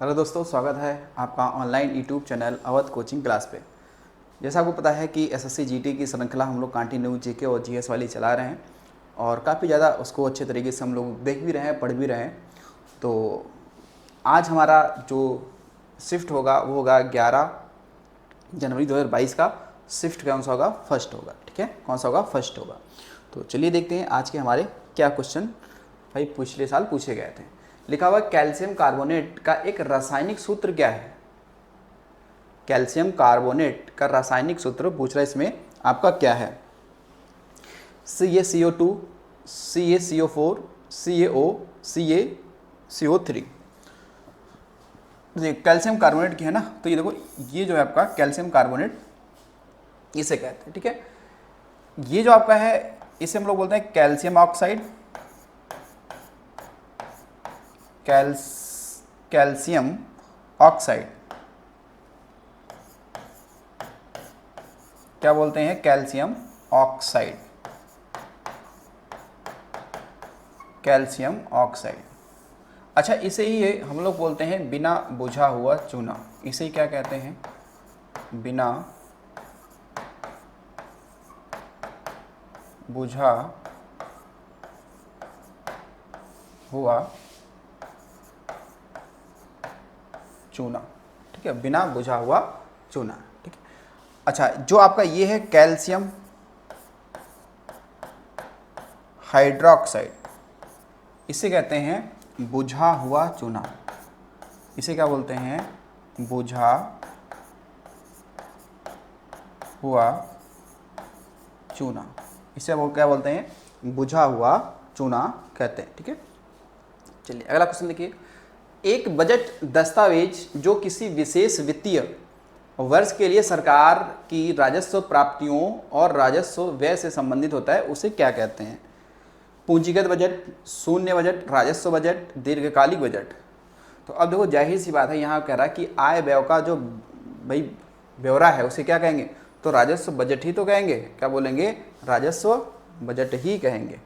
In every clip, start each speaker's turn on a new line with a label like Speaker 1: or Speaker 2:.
Speaker 1: Hello दोस्तों, स्वागत है आपका online YouTube channel Awadh coaching class पे। जैसा आपको पता है कि एसएससी जीटी की श्रृंखला हम लोग कंटिन्यू जीके और जीएस वाली चला रहे हैं और काफ़ी ज़्यादा उसको अच्छे तरीके से हम लोग देख भी रहे हैं, पढ़ भी रहे हैं। तो आज हमारा जो शिफ्ट होगा वो होगा 11 जनवरी 2022 का। शिफ्ट कौन सा होगा? फर्स्ट होगा। ठीक है, कौन सा होगा? फर्स्ट होगा। तो चलिए देखते हैं आज के हमारे क्या क्वेश्चन भाई पिछले साल पूछे गए थे। लिखा हुआ कैल्शियम कार्बोनेट का एक रासायनिक सूत्र क्या है? कैल्शियम कार्बोनेट का रासायनिक सूत्र पूछ रहा है, इसमें आपका क्या है? CaCO2, CaCO4, CaO, CaCO3। Calcium carbonate की है ना, तो ये देखो, ये जो है आपका कैल्शियम कार्बोनेट, इसे कहते हैं। ठीक है, ये जो आपका है इसे हम लोग बोलते हैं कैल्शियम ऑक्साइड, कैल्शियम ऑक्साइड। क्या बोलते हैं? Calcium oxide, calcium oxide. अच्छा, इसे ही हम लोग बोलते हैं बिना बुझा हुआ चूना। इसे ही क्या कहते हैं? बिना बुझा हुआ चूना। ठीक है, बिना बुझा हुआ चूना। ठीक है, अच्छा, जो आपका ये है कैल्शियम हाइड्रोक्साइड, इसे कहते हैं बुझा हुआ चूना। इसे क्या बोलते हैं? बुझा हुआ चूना। इसे वो क्या बोलते हैं? बुझा हुआ चूना कहते हैं। ठीक है, चलिए अगला क्वेश्चन देखिए। एक बजट दस्तावेज जो किसी विशेष वित्तीय वर्ष के लिए सरकार की राजस्व प्राप्तियों और राजस्व व्यय से संबंधित होता है, उसे क्या कहते हैं? पूंजीगत बजट, शून्य बजट, राजस्व बजट, दीर्घकालिक बजट। तो अब देखो, जाहिर सी बात है, यहाँ कह रहा है कि आय व्यय का जो भाई ब्यौरा है उसे क्या कहेंगे? तो राजस्व बजट ही तो कहेंगे। क्या बोलेंगे? राजस्व बजट ही कहेंगे।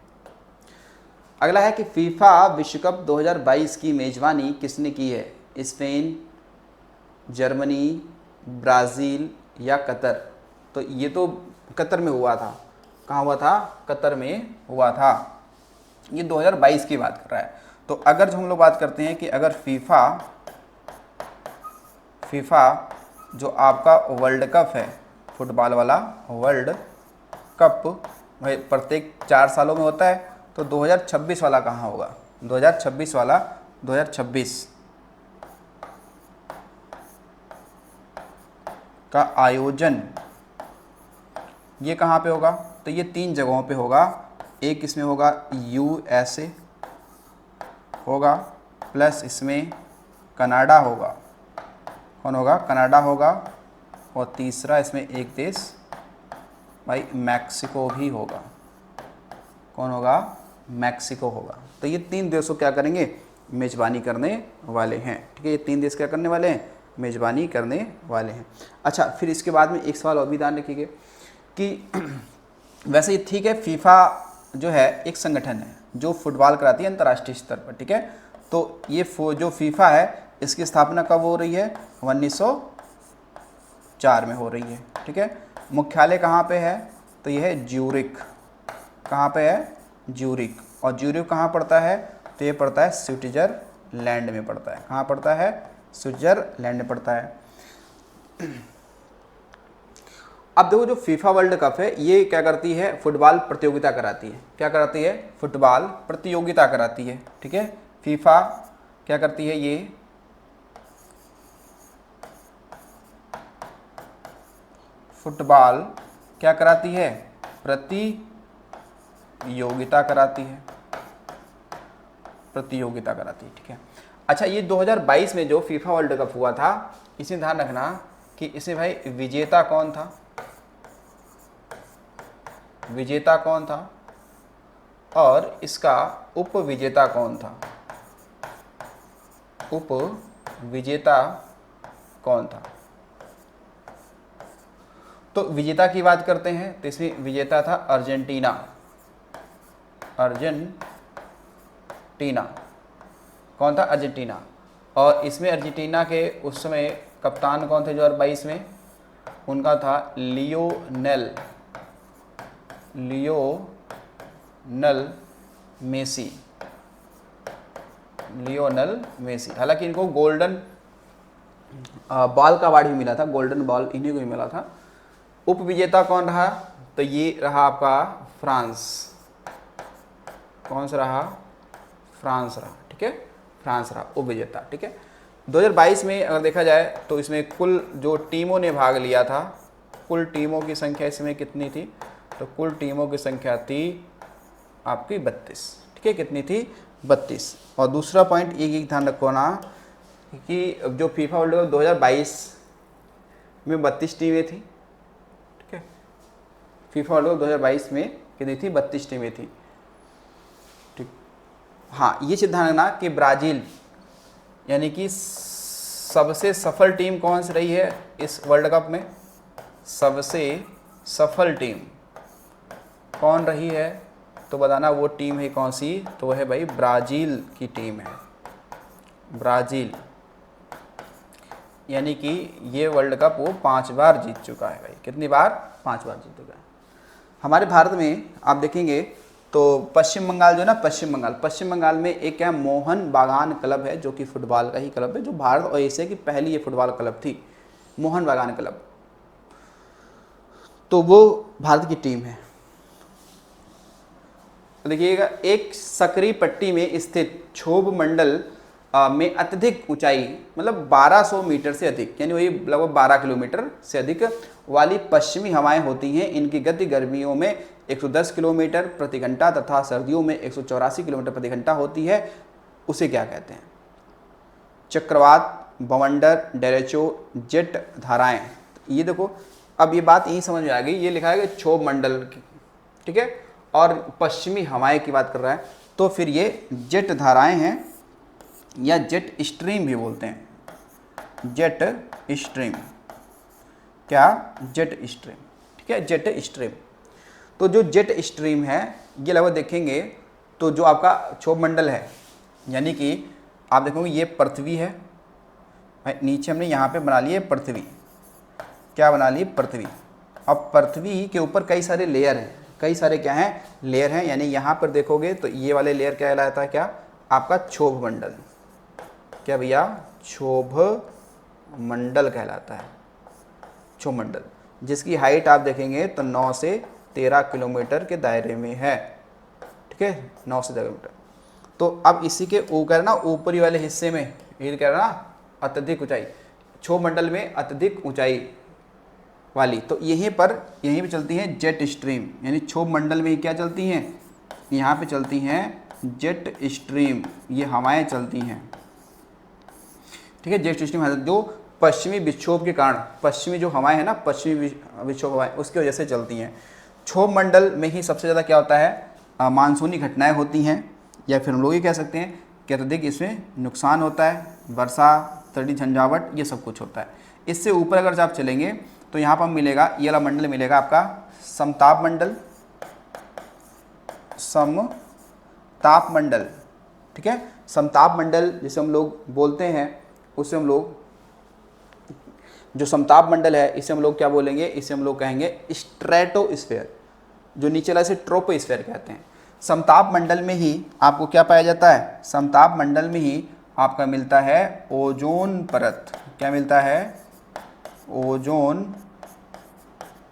Speaker 1: अगला है कि फीफा विश्व कप 2022 की मेजबानी किसने की है? स्पेन, जर्मनी, ब्राज़ील या कतर? तो ये तो कतर में हुआ था। कहाँ हुआ था? कतर में हुआ था। ये 2022 की बात कर रहा है। तो अगर जो हम लोग बात करते हैं कि अगर फीफा जो आपका वर्ल्ड कप है, फुटबॉल वाला वर्ल्ड कप भाई प्रत्येक 4 सालों में होता है, तो 2026 वाला कहाँ होगा? 2026 वाला, 2026 का आयोजन ये कहाँ पे होगा? तो ये 3 जगहों पे होगा। एक इसमें होगा USA होगा, प्लस इसमें कनाडा होगा। कौन होगा? कनाडा होगा। और तीसरा इसमें एक देश भाई मैक्सिको भी होगा। कौन होगा? मैक्सिको होगा। तो ये 3 देशों क्या करेंगे? मेज़बानी करने वाले हैं। ठीक है, ये 3 देश क्या करने वाले हैं? मेज़बानी करने वाले हैं। अच्छा, फिर इसके बाद में एक सवाल और भी ध्यान रखिएगा कि वैसे ये ठीक है, फीफा जो है एक संगठन है जो फुटबॉल कराती है अंतर्राष्ट्रीय स्तर पर। ठीक है, तो ये जो फीफा है इसकी स्थापना कब हो रही है? 1904 में हो रही है। ठीक है, मुख्यालय कहाँ पे है? तो ये है ज्यूरिक। कहाँ पे है? ज्यूरिक। और ज्यूरिक कहाँ पड़ता है? तो ये पड़ता है स्विट्जरलैंड में पड़ता है। कहाँ पड़ता है? स्विट्जरलैंड में पड़ता है। अब देखो, जो फीफा वर्ल्ड कप है ये क्या करती है? फुटबॉल प्रतियोगिता कराती है। क्या कराती है? फुटबॉल प्रतियोगिता कराती है। ठीक है, फीफा क्या करती है? ये फुटबॉल क्या कराती है? प्रतियोगिता कराती है। प्रतियोगिता कराती है। ठीक है, अच्छा, ये 2022 में जो फीफा वर्ल्ड कप हुआ था, इसमें ध्यान रखना कि इसमें भाई विजेता कौन था? विजेता कौन था? और इसका उप विजेता कौन था? उप विजेता कौन था? तो विजेता की बात करते हैं तो इसमें विजेता था अर्जेंटीना। अर्जेंटीना कौन था? अर्जेंटीना। और इसमें अर्जेंटीना के उस समय कप्तान कौन थे 2022 में? उनका था लियोनेल मेसी। हालांकि इनको गोल्डन बॉल का अवार्ड भी मिला था, गोल्डन बॉल इन्हीं को ही मिला था। उप विजेता कौन रहा? तो ये रहा आपका फ्रांस। कौन सा रहा? फ्रांस रहा, ठीक है, फ्रांस रहा उप विजेता, ठीक है। 2022 में अगर देखा जाए तो इसमें कुल जो टीमों ने भाग लिया था, कुल टीमों की संख्या इसमें कितनी थी? तो कुल टीमों की संख्या थी आपकी 32, ठीक है, कितनी थी? 32। और दूसरा पॉइंट ये ध्यान रखो ना कि जो फीफा वर्ल्ड कप 2022 में 32 टीमें थी, ठीक है, फीफा वर्ल्ड कप 2022 में कितनी थी? 32 टीमें थी, ठीक। हाँ, ये चीज़ ध्यान रखना कि ब्राज़ील यानी कि सबसे सफल टीम कौन सी रही है इस वर्ल्ड कप में? सबसे सफल टीम कौन रही है? तो बताना वो टीम है कौन सी? तो वह है भाई ब्राज़ील की टीम है, ब्राज़ील। यानी कि ये वर्ल्ड कप वो 5 बार जीत चुका है भाई। कितनी बार? 5 बार जीत चुका है। हमारे भारत में आप देखेंगे तो पश्चिम बंगाल जो है ना, पश्चिम बंगाल में एक क्या मोहन बागान क्लब है, जो कि फुटबॉल का ही क्लब है, जो भारत और एशिया की पहली ये फुटबॉल क्लब थी, मोहन बागान क्लब। तो वो भारत की टीम है। देखिएगा, एक सकरी पट्टी में स्थित क्षोभ मंडल में अत्यधिक ऊंचाई मतलब 1200 मीटर से अधिक, यानी वही लगभग 12 किलोमीटर से अधिक वाली पश्चिमी हवाएं होती हैं। इनकी गति गर्मियों में 110 किलोमीटर प्रति घंटा तथा सर्दियों में 184 किलोमीटर प्रति घंटा होती है। उसे क्या कहते हैं? चक्रवात, बवंडर, डेरेचो, जेट धाराएं। ये देखो, अब ये बात यही समझ में आ गई। ये लिखा है कि क्षोभ मंडल की, ठीक है, और पश्चिमी हवाएं की बात कर रहा है, तो फिर ये जेट धाराएं हैं या जेट स्ट्रीम भी बोलते हैं। जेट स्ट्रीम, क्या? जेट स्ट्रीम, ठीक है, जेट स्ट्रीम। तो जो जेट स्ट्रीम है ये लगभग देखेंगे तो जो आपका क्षोभ मंडल है, यानी कि आप देखोगे ये पृथ्वी है, नीचे हमने यहाँ पे बना लिए पृथ्वी। क्या बना लिए? पृथ्वी। अब पृथ्वी के ऊपर कई सारे लेयर हैं, कई सारे क्या हैं? लेयर हैं। यानी यहाँ पर देखोगे तो ये वाले लेयर क्या कहलाता है? क्या? आपका क्षोभ मंडल। क्या भैया? क्षोभ मंडल कहलाता है, क्षोभ मंडल, जिसकी हाइट आप देखेंगे तो 9 से 13 किलोमीटर के दायरे में है, ठीक है, 9 से 13 किलोमीटर। तो अब इसी के ऊपर ना, ऊपरी वाले हिस्से में ये कह रहा ना अत्यधिक ऊंचाई, क्षोभ मंडल में अत्यधिक ऊंचाई वाली, तो यहीं पर चलती हैं जेट स्ट्रीम। यानी क्षोभ मंडल में क्या चलती हैं? यहाँ पे चलती हैं जेट स्ट्रीम, ये हवाएं चलती हैं, ठीक है, जेट स्ट्रीम जो पश्चिमी विक्षोभ के कारण, पश्चिमी जो हवाएं हैं ना, पश्चिमी विक्षोभ हवाएं, उसकी वजह से चलती हैं। क्षोभ मंडल में ही सबसे ज़्यादा क्या होता है? मानसूनी घटनाएं होती हैं, या फिर हम लोग ये कह सकते हैं कि अत्यधिक इसमें नुकसान होता है, वर्षा, तटी झंझावट, ये सब कुछ होता है। इससे ऊपर अगर आप चलेंगे तो यहाँ पर मिलेगा, ये वाला मंडल मिलेगा आपका समताप मंडल, समताप मंडल, ठीक है। समताप मंडल जिसे हम लोग बोलते हैं, उसे हम लोग, जो समताप मंडल है इसे हम लोग क्या बोलेंगे? इसे हम लोग कहेंगे स्ट्रेटोस्फेयर, जो नीचे वाला इसे ट्रोपोस्फेयर कहते हैं। समताप मंडल में ही आपको क्या पाया जाता है? समताप मंडल में ही आपका मिलता है ओजोन परत। क्या मिलता है? ओजोन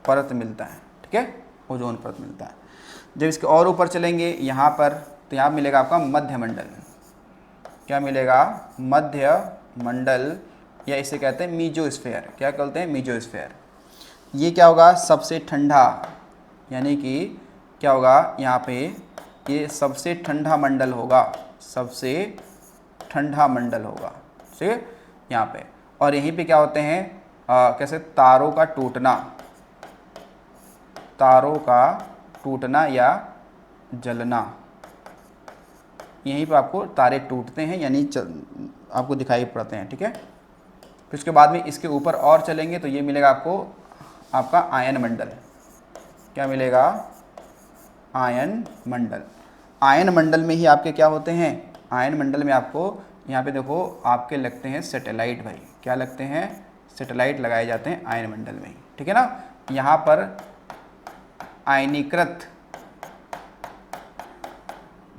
Speaker 1: परत मिलता है, ठीक है, ओजोन परत मिलता है। जब इसके और ऊपर चलेंगे यहाँ पर, तो यहाँ मिलेगा आपका मध्य मंडल। क्या मिलेगा? मध्य मंडल, या इसे कहते हैं मीजोस्फेयर। क्या कहते हैं? मीजोस्फेयर। ये क्या होगा? सबसे ठंडा, यानी कि क्या होगा यहाँ पे? ये सबसे ठंडा मंडल होगा, सबसे ठंडा मंडल होगा, ठीक है, यहाँ पे। और यहीं पे क्या होते हैं? कैसे? तारों का टूटना, तारों का टूटना या जलना, यहीं पे आपको तारे टूटते हैं, यानी आपको दिखाई पड़ते हैं, ठीक है। फिर उसके बाद में इसके ऊपर और चलेंगे तो ये मिलेगा आपको आपका आयन मंडल। क्या मिलेगा? आयन मंडल। आयन मंडल में ही आपके क्या होते हैं? आयन मंडल में आपको यहाँ पे देखो आपके लगते हैं सैटेलाइट भाई, क्या लगते हैं, सैटेलाइट लगाए जाते हैं आयनमंडल में, ठीक है ना। यहाँ पर आयनीकृत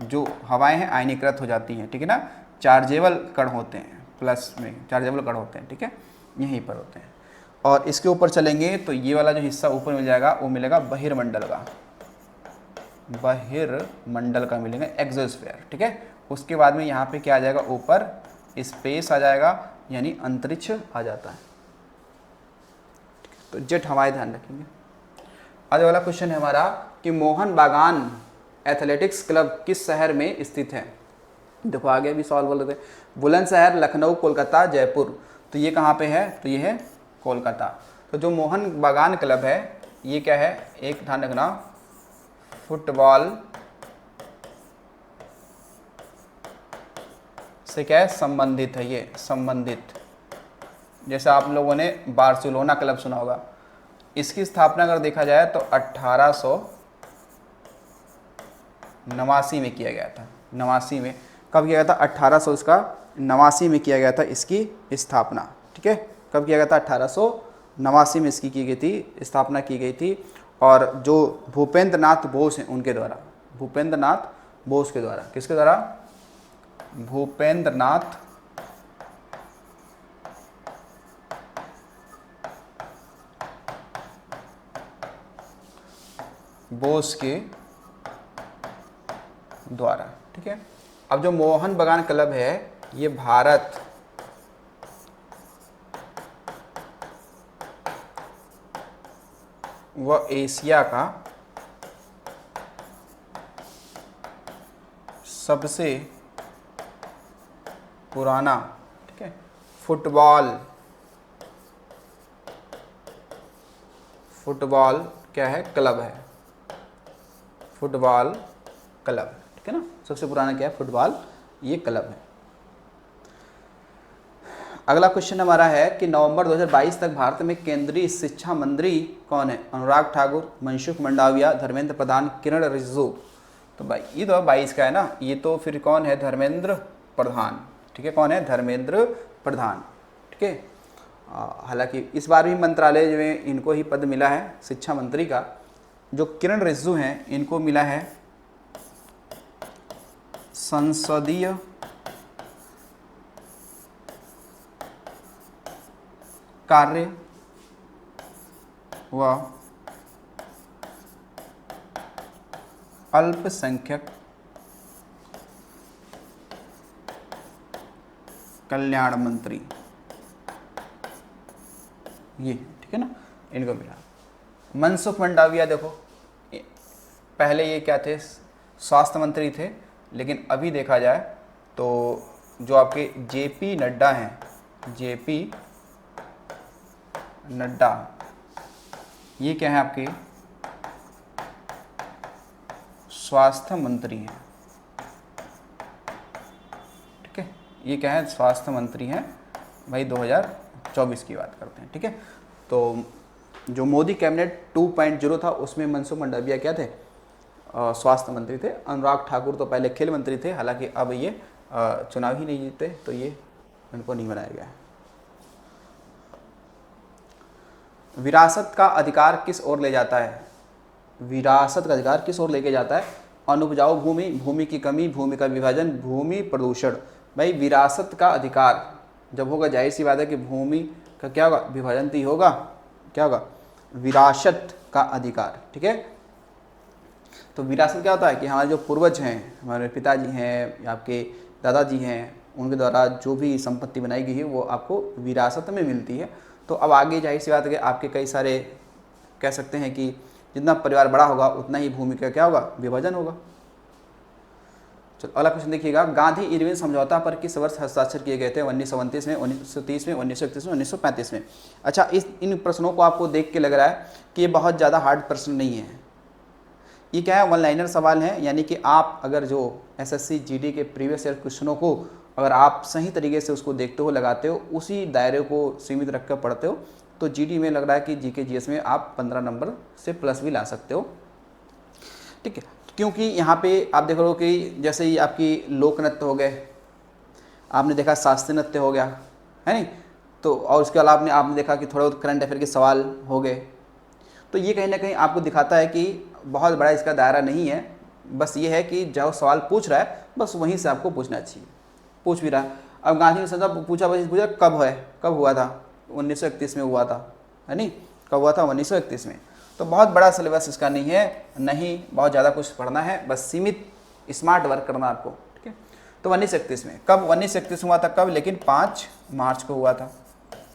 Speaker 1: जो हवाएं हैं आयनीकृत हो जाती हैं, ठीक है ना, चार्जेबल कण होते हैं, प्लस में चार्जेबल कण होते हैं, ठीक है, यहीं पर होते हैं। और इसके ऊपर चलेंगे तो ये वाला जो हिस्सा ऊपर मिल जाएगा वो मिलेगा बहिर्मंडल का, बहिर्मंडल का मिलेगा, एक्सोस्फीयर, ठीक है। उसके बाद में यहाँ पे क्या आ जाएगा, ऊपर स्पेस आ जाएगा, यानी अंतरिक्ष आ जाता है। तो जेट हवाएं ध्यान रखेंगे। आगे वाला क्वेश्चन है हमारा कि मोहन बागान एथलेटिक्स क्लब किस शहर में स्थित है। देखो आगे भी सवाल बोल रहे थे, बुलंदशहर, लखनऊ, कोलकाता, जयपुर। तो ये कहाँ पे है, तो ये है कोलकाता। तो जो मोहन बागान क्लब है ये क्या है, एक ध्यान रखना, फुटबॉल से क्या है, संबंधित है, ये संबंधित। जैसे आप लोगों ने बार्सिलोना क्लब सुना होगा, इसकी स्थापना अगर देखा जाए तो 1889 में किया गया था। 89 में कब किया गया था, 1889 में किया गया था इसकी स्थापना, ठीक है। कब किया गया था, 1889 में इसकी की गई थी, स्थापना की गई थी। और जो भूपेंद्र नाथ बोस हैं उनके द्वारा, भूपेंद्र नाथ बोस के द्वारा, किसके द्वारा, भूपेंद्र नाथ बोस के द्वारा, ठीक है। अब जो मोहन बागान क्लब है ये भारत व एशिया का सबसे पुराना, ठीक है, फुटबॉल क्या है, क्लब है, फुटबॉल क्लब, ठीक है ना। सबसे पुराना क्या है, फुटबॉल ये क्लब है। अगला क्वेश्चन हमारा है कि नवंबर 2022 तक भारत में केंद्रीय शिक्षा मंत्री कौन है। अनुराग ठाकुर, मनसुख मंडाविया, धर्मेंद्र प्रधान, किरण रिजिजू। तो भाई ये तो 22 का है ना, ये तो फिर कौन है, धर्मेंद्र प्रधान, ठीक है, कौन है, धर्मेंद्र प्रधान, ठीक है। हालांकि इस बार भी मंत्रालय जो है इनको ही पद मिला है शिक्षा मंत्री का। जो किरण रिजिजू हैं इनको मिला है संसदीय कार्य व अल्पसंख्यक कल्याण मंत्री, ये ठीक है ना, इनको मिला। मनसुख मंडाविया देखो पहले ये क्या थे, स्वास्थ्य मंत्री थे, लेकिन अभी देखा जाए तो जो आपके जेपी नड्डा हैं, जेपी नड्डा, ये क्या है आपके स्वास्थ्य मंत्री हैं, ठीक है, ये क्या है, स्वास्थ्य मंत्री हैं भाई। 2024 की बात करते हैं, ठीक है। तो जो मोदी कैबिनेट 2.0 था उसमें मनसुख मंडाविया क्या थे, स्वास्थ्य मंत्री थे। अनुराग ठाकुर तो पहले खेल मंत्री थे, हालांकि अब ये चुनाव ही नहीं जीते तो ये इनको नहीं बनाया गया है। विरासत का अधिकार किस ओर ले जाता है, विरासत का अधिकार किस ओर लेके जाता है, अनुपजाऊ भूमि, भूमि की कमी, भूमि का विभाजन, भूमि प्रदूषण। भाई विरासत का अधिकार जब होगा जाहिर सी बात है कि भूमि का क्या होगा, विभाजन ही होगा, क्या होगा, विरासत का अधिकार, ठीक है। तो विरासत क्या होता है कि हमारे जो पूर्वज हैं, हमारे पिताजी हैं या आपके दादाजी हैं, उनके द्वारा जो भी संपत्ति बनाई गई है वो आपको विरासत में मिलती है। तो अब आगे जाहिर सी बात है कि आपके कई सारे कह सकते हैं कि जितना परिवार बड़ा होगा उतना ही भूमि का क्या होगा, विभाजन होगा। चलो अगला क्वेश्चन देखिएगा, गांधी इरविन समझौता पर किस वर्ष हस्ताक्षर किए गए थे, 1929 में, 1930 में, 1931 में, 1935 में। अच्छा इन प्रश्नों को आपको देख के लग रहा है कि ये बहुत ज़्यादा हार्ड प्रश्न नहीं है, ये क्या है, वन लाइनर सवाल है। यानी कि आप अगर जो एसएससी जीडी के प्रीवियस ईयर क्वेश्चनों को अगर आप सही तरीके से उसको देखते हो, लगाते हो, उसी दायरे को सीमित रख कर पढ़ते हो, तो जीडी में लग रहा है कि जीके जीएस में आप 15 नंबर से प्लस भी ला सकते हो, ठीक है। क्योंकि यहाँ पे आप देख रहे हो कि जैसे ही आपकी लोक नृत्य हो गए, आपने देखा शास्त्रीय नृत्य हो गया, है नहीं, तो और उसके अलावा आपने देखा कि थोड़ा बहुत करंट अफेयर के सवाल हो गए। तो ये कहीं ना कहीं आपको दिखाता है कि बहुत बड़ा इसका दायरा नहीं है, बस ये है कि जो सवाल पूछ रहा है बस वहीं से आपको पूछना चाहिए, पूछ भी रहा है। अब गांधी ने समझा पूछा, बस पूछा कब हुआ था, 1931 में हुआ था, है नहीं, कब हुआ था, 1931 में। तो बहुत बड़ा सिलेबस इसका नहीं है, नहीं बहुत ज़्यादा कुछ पढ़ना है, बस सीमित स्मार्ट वर्क करना आपको, ठीक है। तो 1931 में कब, 1931 हुआ था कब, लेकिन 5 मार्च को हुआ था।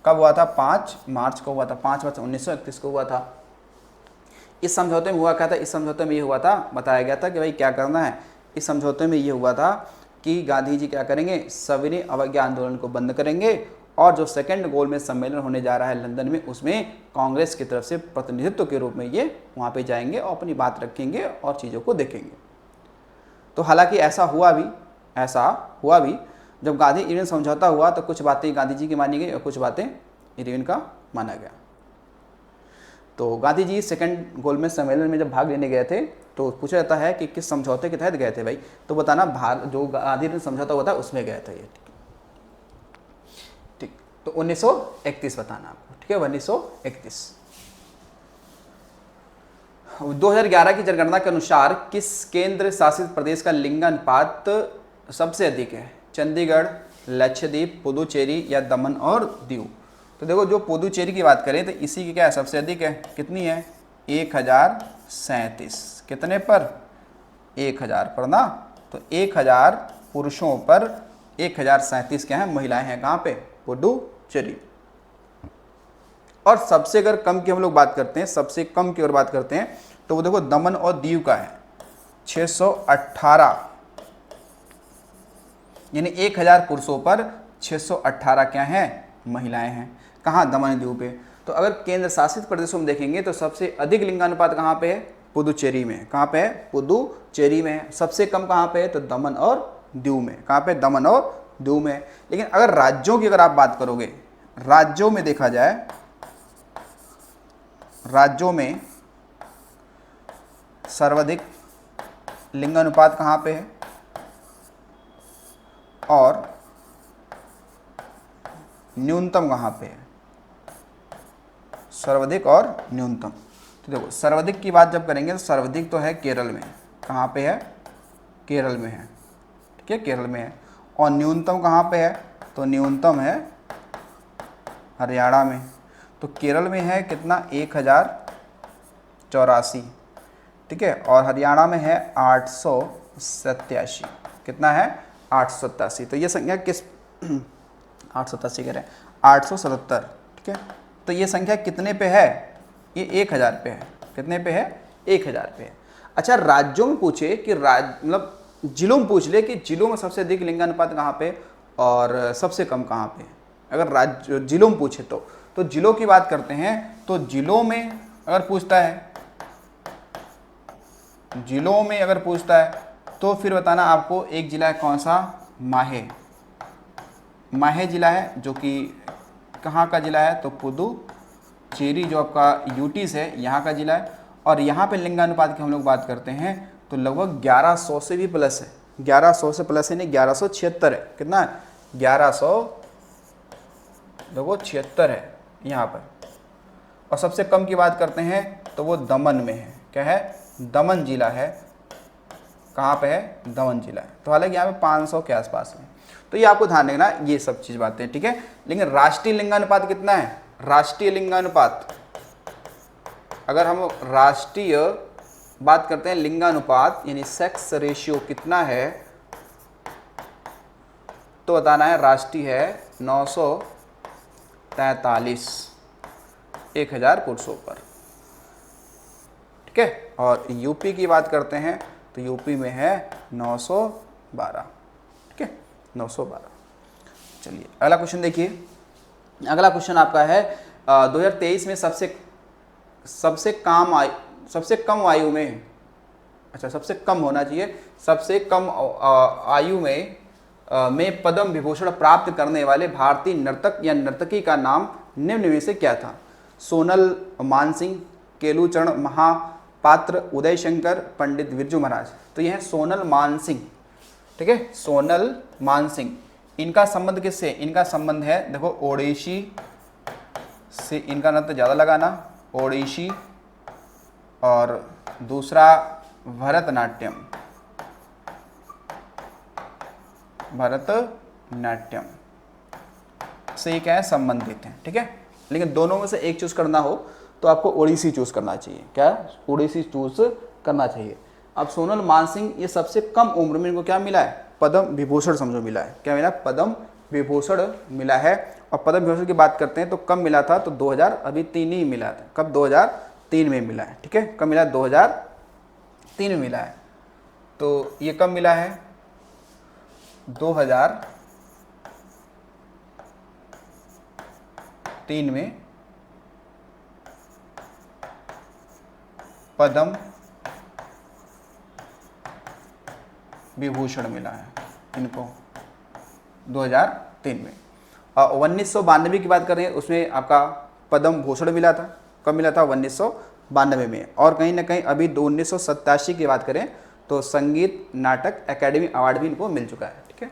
Speaker 1: कब हुआ था, 5 मार्च को हुआ था, 5 मार्च 1931 को हुआ था। इस समझौते में हुआ क्या था, इस समझौते में ये हुआ था, बताया गया था कि भाई क्या करना है। इस समझौते में ये हुआ था कि गांधी जी क्या करेंगे, सविनय अवज्ञा आंदोलन को बंद करेंगे और जो सेकंड गोलमेज सम्मेलन होने जा रहा है लंदन में, उसमें कांग्रेस की तरफ से प्रतिनिधित्व के रूप में ये वहाँ पे जाएंगे और अपनी बात रखेंगे और चीज़ों को देखेंगे। तो हालांकि ऐसा हुआ भी, जब गांधी इरविन समझौता हुआ तो कुछ बातें गांधी जी की मानी गई और कुछ बातें इरविन का माना गया। तो गांधी जी सेकंड गोलमेज सम्मेलन में जब भाग लेने गए थे तो पूछा जाता है कि किस समझौते के तहत गए थे भाई, तो बताना जो गांधी इरविन समझौता हुआ था उसमें गए थे ये, ठीक। तो 1931 बताना आपको, ठीक है, 1931। 2011 की जनगणना के अनुसार किस केंद्र शासित प्रदेश का लिंगानुपात सबसे अधिक है, चंडीगढ़, लक्षद्वीप, पुदुचेरी या दमन और दीव। तो देखो जो पुदुचेरी की बात करें तो इसी की क्या है, सबसे अधिक है, कितनी है, 1037। कितने पर, 1000 पर ना, तो 1000 पुरुषों पर 1037 क्या है, महिलाएं हैं, कहाँ पे, पुदुचेरी। और सबसे अगर कम की हम लोग बात करते हैं, सबसे कम की ओर बात करते हैं तो वो देखो दमन और दीव का है 618, यानी 1000 पुरुषों पर 618 क्या है, महिलाएं हैं, कहाँ, दमन दीव पे। तो अगर केंद्र शासित प्रदेशों में देखेंगे तो सबसे अधिक लिंगानुपात कहाँ पे है, पुदुचेरी में। कहाँ पे है, पुदुचेरी में है। सबसे कम कहाँ पे है, तो दमन और दीव में। कहाँ पे, दमन और दीव में। लेकिन अगर राज्यों की अगर आप बात करोगे, राज्यों में देखा जाए, राज्यों में सर्वाधिक लिंगानुपात कहाँ पे है और न्यूनतम कहाँ पे है, सर्वाधिक और न्यूनतम। तो देखो सर्वाधिक की बात जब करेंगे तो सर्वाधिक तो है केरल में। कहाँ पे है, केरल में है, ठीक है, केरल में है। और न्यूनतम कहाँ पे है, तो न्यूनतम है हरियाणा में। तो केरल में है कितना, 1084, ठीक है, और हरियाणा में है 887। कितना है, 887। तो ये संख्या किस 887 कह रहे हैं, 877, ठीक है। तो ये संख्या कितने पे है, ये 1000 पे है। कितने पे है, 1000 पे है। अच्छा राज्यों में पूछे कि मतलब जिलों में पूछ ले कि जिलों में सबसे अधिक लिंगानुपात कहाँ पे और सबसे कम कहाँ पे। अगर राज्य जिलों में पूछे तो जिलों की बात करते हैं तो जिलों में अगर पूछता है, जिलों में अगर पूछता है तो फिर बताना आपको एक जिला है कौन सा, माहे। माहे जिला है जो कि कहाँ का जिला है, तो पुदुचेरी जो आपका यूटी से यहाँ का जिला है। और यहाँ पे लिंगानुपात की हम लोग बात करते हैं तो लगभग 1100 से भी प्लस है, 1100 से प्लस है, नहीं 1176 है। कितना है, 1176 है यहाँ पर। और सबसे कम की बात करते हैं तो वो दमन में है। क्या है, दमन जिला है। कहाँ पे है, दमन जिला है। तो हालांकि यहाँ पे 500 के आसपास में। तो ये आपको ध्यान रखना, ये सब चीज़ बातें, ठीक है। लेकिन राष्ट्रीय लिंगानुपात कितना है, राष्ट्रीय लिंगानुपात, अगर हम राष्ट्रीय बात करते हैं लिंगानुपात यानी सेक्स रेशियो कितना है, तो बताना है राष्ट्रीय है 943 1000 पुरुषों पर, ठीक है। और यूपी की बात करते हैं तो यूपी में है 912, ठीक है, 912। चलिए अगला क्वेश्चन देखिए। अगला क्वेश्चन आपका है 2023 में सबसे कम आयु में, अच्छा सबसे कम होना चाहिए, सबसे कम आयु में पद्म विभूषण प्राप्त करने वाले भारतीय नर्तक या नर्तकी का नाम निम्न में से क्या था। सोनल मानसिंह, केलूचरण महापात्र, उदय शंकर, पंडित बिरजू महाराज। तो यह है सोनल मानसिंह, ठीक है, सोनल मानसिंह, इनका संबंध किससे, इनका संबंध है देखो ओडिसी से, इनका नृत्य ज़्यादा लगाना, ओडिसी, और दूसरा भरतनाट्यम, भरतनाट्यम से ये क्या है, संबंधित है, ठीक है। लेकिन दोनों में से एक चूज करना हो तो आपको ओडिसी चूज करना चाहिए, क्या, ओडिसी चूज करना चाहिए। अब सोनल मानसिंह ये सबसे कम उम्र में इनको क्या मिला है, पद्म विभूषण समझो मिला है, क्या मिला, पद्म विभूषण मिला है। और पद्म विभूषण की बात करते हैं तो कब मिला था, तो 2000 अभी 3 ही मिला था, कब, 2003 में मिला है, ठीक है, कब मिला, 2003 में मिला है। तो ये कब मिला है, 2003 में पद्म विभूषण मिला है इनको 2003 में। और 1992 की बात करें उसमें आपका पद्म भूषण मिला था, कब मिला था, 1992 में। और कहीं ना कहीं अभी 1987 की बात करें तो संगीत नाटक एकेडमी अवार्ड भी इनको मिल चुका है, ठीक है।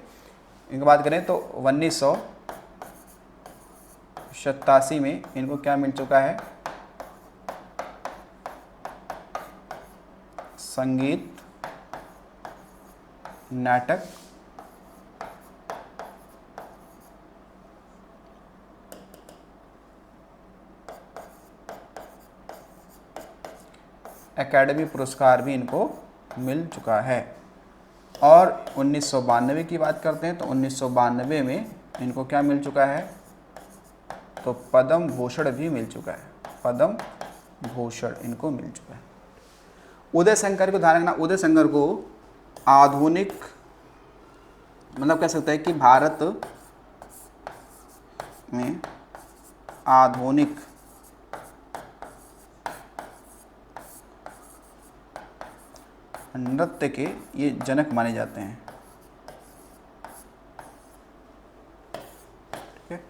Speaker 1: इनकी बात करें तो 1987 में इनको क्या मिल चुका है, संगीत नाटक एकेडमी पुरस्कार भी इनको मिल चुका है। और 1992 की बात करते हैं तो 1992 में इनको क्या मिल चुका है, तो पद्म भूषण भी मिल चुका है, पद्म भूषण इनको मिल चुका है। उदय शंकर को ध्यान रखना, उदय शंकर को आधुनिक मतलब कह सकते हैं कि भारत में आधुनिक नृत्य के ये जनक माने जाते हैं, ठीक है।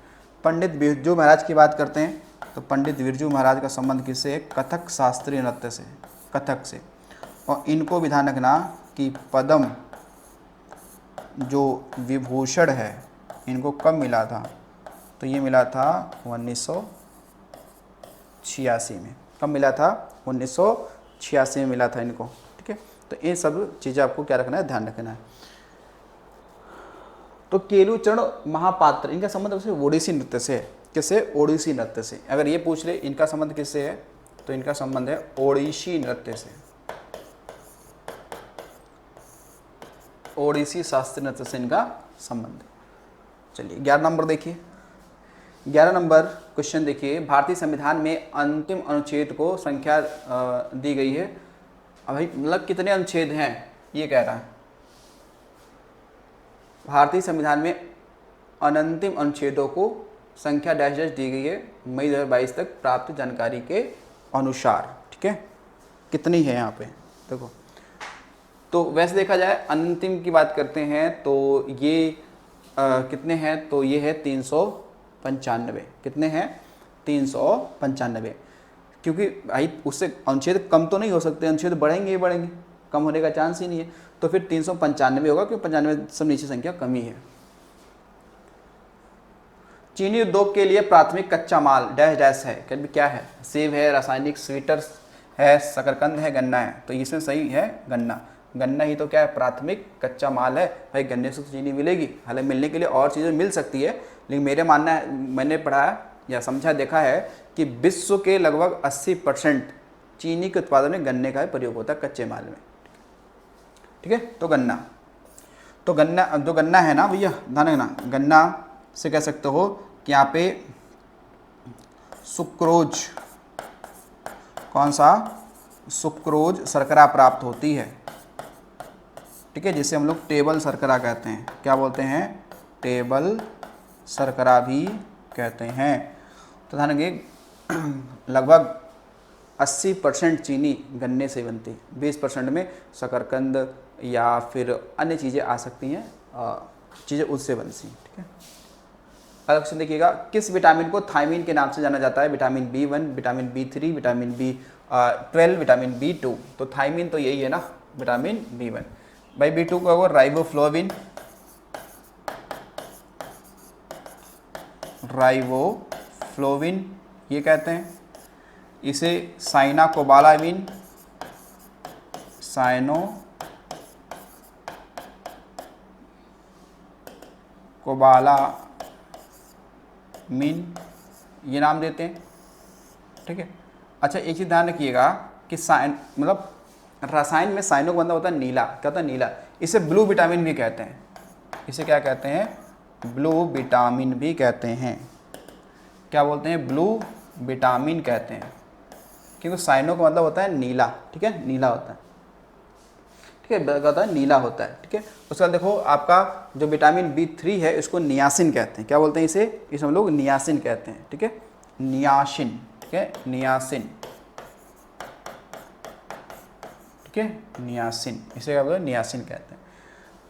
Speaker 1: पंडित बिरजू महाराज की बात करते हैं तो पंडित बिरजू महाराज का संबंध किससे है, कथक शास्त्रीय नृत्य से, कथक से। और इनको भी ध्यान रखना कि पद्म जो विभूषण है इनको कब मिला था, तो ये मिला था 1986 में, कब मिला था, 1986 में मिला था इनको, ठीक है। तो ये सब चीज़ें आपको क्या रखना है, ध्यान रखना है। तो केलुचरण महापात्र इनका संबंध वैसे ओडिसी नृत्य से है, किससे, ओडिसी नृत्य से। अगर ये पूछ ले इनका संबंध किससे है, तो इनका संबंध है ओडिसी नृत्य से, ओडिसी शास्त्रीय नृत्य से इनका संबंध। चलिए 11 नंबर देखिए, 11 नंबर क्वेश्चन देखिए, भारतीय संविधान में अंतिम अनुच्छेद को संख्या दी गई है। अब भाई मतलब कितने अनुच्छेद हैं ये कह रहा है, भारतीय संविधान में अनंतिम अनुच्छेदों को संख्या डैश डैश दी गई है मई 2022 तक प्राप्त जानकारी के अनुसार, ठीक है। कितनी है यहाँ पे देखो, तो वैसे देखा जाए अंतिम की बात करते हैं तो ये कितने हैं, तो ये है 395, कितने हैं, 395, क्योंकि भाई उससे अनुच्छेद कम तो नहीं हो सकते, अनुच्छेद बढ़ेंगे ही बढ़ेंगे, कम होने का चांस ही नहीं है। तो फिर 395 होगा, क्योंकि 95 सब नीचे संख्या कम ही है। चीनी उद्योग के लिए प्राथमिक कच्चा माल डैश डैश है, क्या है, सेब है, रासायनिक स्वीटर्स है, शकरकंद है, गन्ना है। तो इसमें सही है गन्ना, गन्ना ही तो क्या है, प्राथमिक कच्चा माल है। भाई गन्ने से तो चीनी मिलेगी, हालांकि मिलने के लिए और चीज़ें मिल सकती है, लेकिन मेरे मानना है, मैंने पढ़ा या समझा देखा है कि विश्व के लगभग 80% चीनी के उत्पादन में गन्ने का प्रयोग होता है कच्चे माल में, ठीक है। तो गन्ना, तो गन्ना जो गन्ना है ना भैया, ध्यान रखना, गन्ना से कह सकते हो कि यहाँ पे सुक्रोज, कौन सा, सुक्रोज शर्करा प्राप्त होती है, ठीक है, जिसे हम लोग टेबल शर्करा कहते हैं। क्या बोलते हैं, टेबल शर्करा भी कहते हैं। तो ध्यान रखिए लगभग 80% चीनी गन्ने से बनती है, 20% में शकरकंद या फिर अन्य चीज़ें आ सकती हैं, चीज़ें उससे बनती हैं, ठीक है। अगला क्वेश्चन देखिएगा, किस विटामिन को थायमीन के नाम से जाना जाता है, vitamin B1, vitamin B3, vitamin B12, vitamin B2। तो थायमीन तो यही है ना, विटामिन B1। भाई B2 का वो राइबोफ्लोविन, राइबोफ्लोविन ये कहते हैं। इसे साइनाकोबालामिन, साइनोकोबालामिन ये नाम देते हैं, ठीक है। अच्छा एक चीज़ ध्यान रखिएगा कि साइन मतलब रसायन में साइनो का मतलब होता है नीला, क्या होता है नीला। इसे ब्लू विटामिन भी कहते हैं, इसे क्या कहते हैं, ब्लू विटामिन भी कहते हैं। क्या बोलते हैं, ब्लू विटामिन कहते हैं, क्योंकि साइनो का मतलब होता है नीला, ठीक है, नीला होता है, ठीक है, होता है नीला होता है, ठीक है। उसके बाद देखो आपका जो विटामिन B3 है इसको नियासिन कहते हैं। क्या बोलते हैं इसे हम लोग नियासिन कहते हैं, ठीक है, नियासिन, ठीक है, नियासिन, ठीक है, नियासिन, इसे क्या बोलते हैं, नियासिन कहते हैं।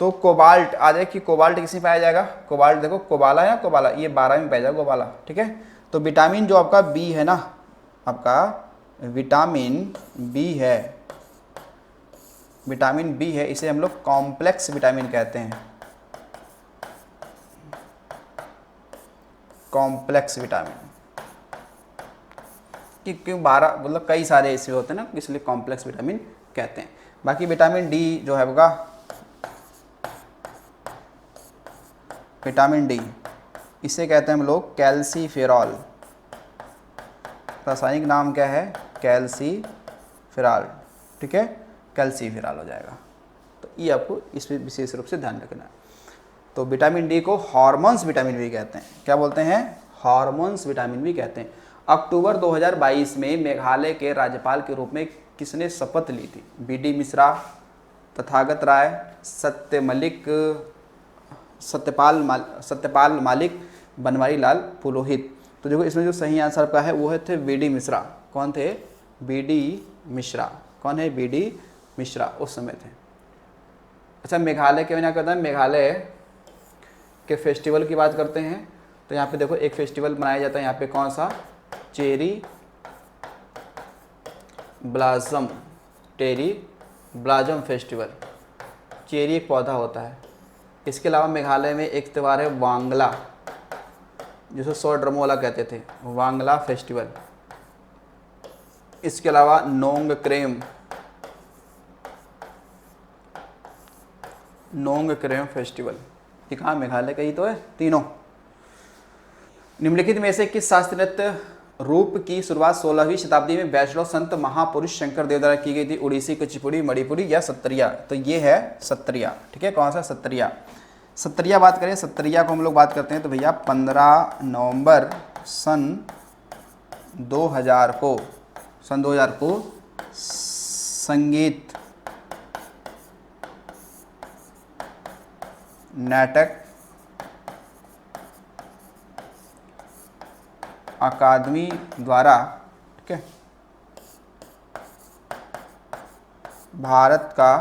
Speaker 1: तो कोबाल्ट आ जाए कि कोबाल्ट किसी पाया जाएगा, कोबाल्ट देखो कोबाला या कोबाला ये 12 में पाया जाएगा कोबाला, ठीक है। तो विटामिन जो आपका बी है ना, आपका विटामिन बी है, विटामिन बी है, इसे हम लोग कॉम्प्लेक्स विटामिन कहते हैं, कॉम्प्लेक्स विटामिन। क्योंकि 12 मतलब कई सारे ऐसे होते हैं ना, इसलिए कॉम्प्लेक्स विटामिन कहते हैं। बाकी विटामिन डी जो है होगा, विटामिन डी इसे कहते हैं हम लोग कैल्सीफेरॉल, रासायनिक नाम क्या है, कैल्सीफेरॉल, ठीक है, कैल्सीफेरॉल हो जाएगा। तो ये आपको इस पर विशेष रूप से ध्यान रखना है। तो विटामिन डी को हार्मोन्स विटामिन भी कहते हैं। क्या बोलते हैं, हार्मोन्स विटामिन भी कहते हैं। अक्टूबर 2022 में मेघालय के राज्यपाल के रूप में किसने शपथ ली थी, BD मिश्रा, तथागत राय, सत्यपाल मालिक, बनवारी लाल पुरोहित। तो देखो इसमें जो सही आंसर का है वो है थे BD मिश्रा। कौन थे, BD मिश्रा। कौन है, BD मिश्रा उस समय थे। अच्छा मेघालय के बिना कहता है, मेघालय के फेस्टिवल की बात करते हैं तो यहाँ पे देखो एक फेस्टिवल मनाया जाता है यहाँ पे, कौन सा, चेरी ब्लासम, टेरी ब्लाजम फेस्टिवल। चेरी एक पौधा होता है। इसके अलावा मेघालय में एक त्यौहार है वांगला, जिसे 100 ड्रमों वाला कहते थे, वांगला फेस्टिवल। इसके अलावा नोंग क्रेम फेस्टिवल, ये कहाँ, मेघालय का ही तो है तीनों। निम्नलिखित में से किस शास्त्रीय नृत्य रूप की शुरुआत 16वीं शताब्दी में वैष्णव संत महापुरुष शंकर देव द्वारा की गई थी, उड़ीसी, कुचिपुड़ी, मणिपुरी या सत्तरिया। तो ये है सत्तरिया, ठीक है, कौन सा, सत्तरिया। सत्तरिया बात करें, सत्तरिया को हम लोग बात करते हैं तो भैया 15 नवंबर सन 2000 को संगीत नाटक अकादमी द्वारा, ठीक है, भारत का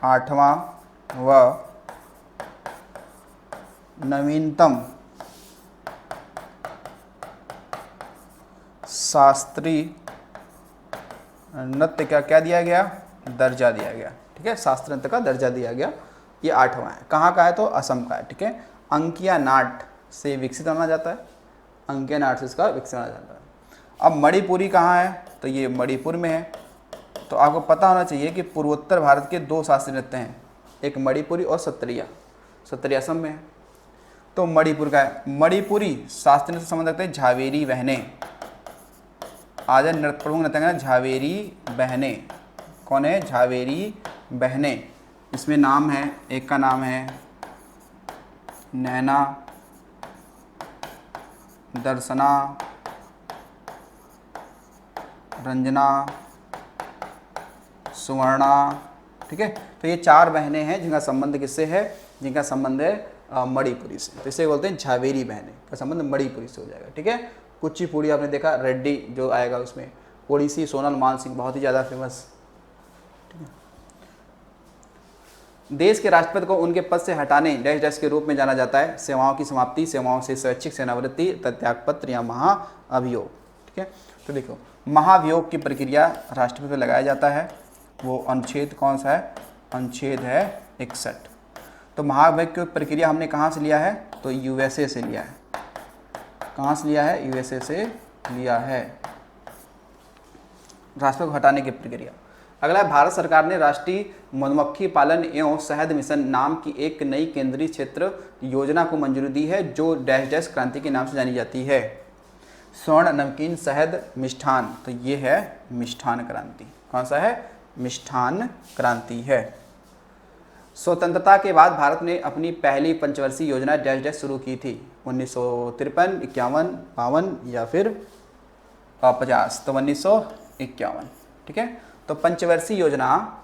Speaker 1: 8वां व नवीनतम शास्त्रीय नृत्य का क्या दिया गया, दर्जा दिया गया, ठीक है, शास्त्रीय नृत्य का दर्जा दिया गया। ये 8वां है, कहाँ का है, तो असम का है, ठीक है। अंकिया नाट से विकसित माना जाता है, अंकिया नाट से इसका विकसित माना जाता है। अब मणिपुरी कहाँ है, तो ये मणिपुर में है। तो आपको पता होना चाहिए कि पूर्वोत्तर भारत के 2 शास्त्रीय नृत्य हैं, एक मणिपुरी और सत्तरिया। सत्तरिया असम में है। तो मणिपुर का है, मणिपुरी शास्त्रीय नृत्य से संबंध रखते हैं झावेरी बहनें। आज नृत्य प्रमुख नृत्यांगना झावेरी बहनें, कौन है, झावेरी बहनें। इसमें नाम है, एक का नाम है नैना, दर्शना, रंजना, सुवर्णा, ठीक है। तो ये 4 बहनें हैं जिनका संबंध किससे है, जिनका संबंध है मणिपुरी से। तो इसे बोलते हैं झावेरी बहनें का संबंध मणिपुरी से हो जाएगा, ठीक है। कुचिपुड़ी आपने देखा, रेड्डी जो आएगा उसमें, ओडिसी सोनल मान सिंह बहुत ही ज़्यादा फेमस, ठीक है। देश के राष्ट्रपति को उनके पद से हटाने डैश डैश के रूप में जाना जाता है, सेवाओं की समाप्ति, सेवाओं से स्वैच्छिक सेवानिवृत्ति, त्यागपत्र या महाअभियोग, ठीक है। तो देखो महाभियोग की प्रक्रिया राष्ट्रपति पर लगाया जाता है, वो अनुच्छेद कौन सा है, अनुच्छेद है 61। तो महाभियोग की प्रक्रिया हमने कहाँ से लिया है, तो यूएसए से लिया है। कहाँ से लिया है? यूएसए से लिया है। राष्ट्रपति को हटाने की प्रक्रिया। अगला है, भारत सरकार ने राष्ट्रीय मधुमक्खी पालन एवं शहद मिशन नाम की एक नई केंद्रीय क्षेत्र योजना को मंजूरी दी है जो डैश डैश क्रांति के नाम से जानी जाती है। स्वर्ण, नमकीन, शहद, मिष्ठान, तो ये है मिष्ठान क्रांति। कौन सा है? मिष्ठान क्रांति है। स्वतंत्रता के बाद भारत ने अपनी पहली पंचवर्षीय योजना डैश डैश शुरू की थी। 1953, 51, 52 या फिर 50। तो 1951। ठीक है। तो पंचवर्षीय योजना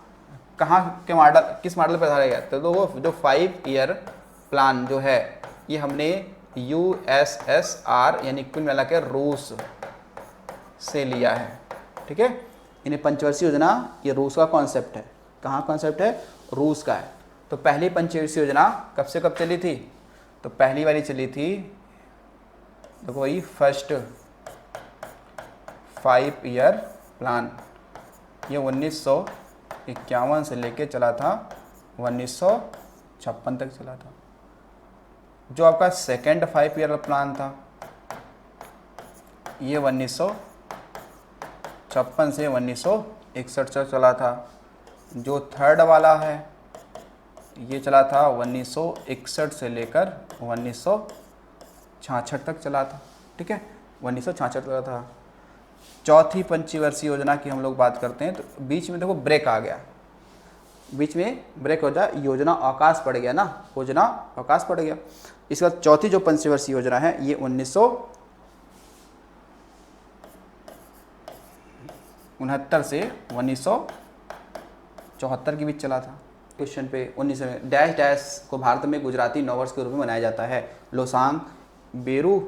Speaker 1: कहाँ के मॉडल, किस मॉडल पर आधारित है? तो वो जो 5 ईयर प्लान जो है ये हमने USSR यानी कुल मिला के रूस से लिया है। ठीक है। इन्हें पंचवर्षीय योजना, ये रूस का कॉन्सेप्ट है। कहाँ कॉन्सेप्ट है? रूस का है। तो पहली पंचवर्षीय योजना कब से कब चली थी? तो पहली वाली चली थी, देखो वही फर्स्ट 5 ईयर प्लान, ये 1951 से लेके चला था 1956 तक चला था। जो आपका सेकेंड 5 ईयर प्लान था ये 1956 से 1961 तक चला था। जो थर्ड वाला है ये चला था 1961 से लेकर 1966 तक चला था। ठीक है, 1966 चला था। चौथी पंचवर्षीय योजना की हम लोग बात करते हैं तो बीच में देखो ब्रेक आ गया, बीच में ब्रेक हो जाए, योजना अवकाश पड़ गया ना, योजना अवकाश पड़ गया। इसके बाद चौथी जो पंचवर्षीय योजना है ये 1969 से 1974 के बीच चला था। क्वेश्चन पे 19 में डैश डैश को भारत में गुजराती नववर्ष के रूप में मनाया जाता है। लोसांग, बेरू,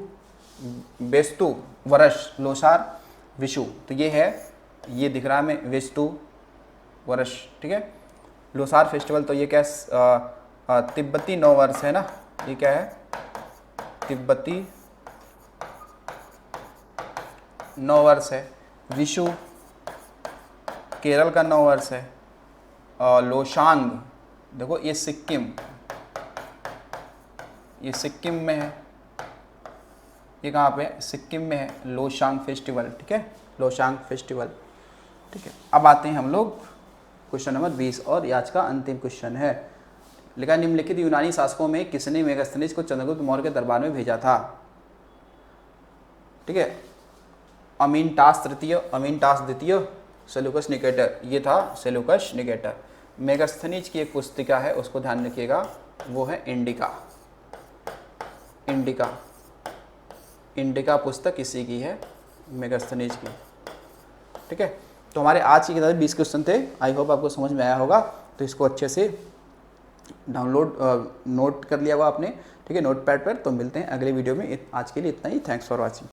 Speaker 1: बेस्तु, वर्ष, लोसार, विशु। तो ये है, ये दिख रहा है हमें वेस्तु वर्ष। ठीक है। लोसार फेस्टिवल तो ये क्या तिब्बती नववर्ष है ना, ये क्या है? तिब्बती नववर्ष है। विशु केरल का नववर्ष है। लोशांग देखो ये सिक्किम, ये सिक्किम में है, ये कहाँ पे? सिक्किम में है लोशांग फेस्टिवल। ठीक है, लोशांग फेस्टिवल। ठीक है। अब आते हैं हम लोग क्वेश्चन नंबर 20 और आज का अंतिम क्वेश्चन है। लिखा, निम्नलिखित यूनानी शासकों में किसने मेगास्थनीज को चंद्रगुप्त मौर्य के दरबार में भेजा था? ठीक है, अमीनटास तृतीय, अमीनटास द्वितीय, सेल्यूकस निकेटर, ये था सेल्यूकस निकेटर। मेगास्थनीज की एक पुस्तिका है, उसको ध्यान रखिएगा, वो है इंडिका। इंडिका, इंडिका पुस्तक इसी की है, मेगास्थनीज की। ठीक है। तो हमारे आज की किताब 20 क्वेश्चन थे। आई होप आपको समझ में आया होगा। तो इसको अच्छे से डाउनलोड नोट कर लिया होगा आपने। ठीक है, नोटपैड पर। तो मिलते हैं अगले वीडियो में। आज के लिए इतना ही। Thanks for watching.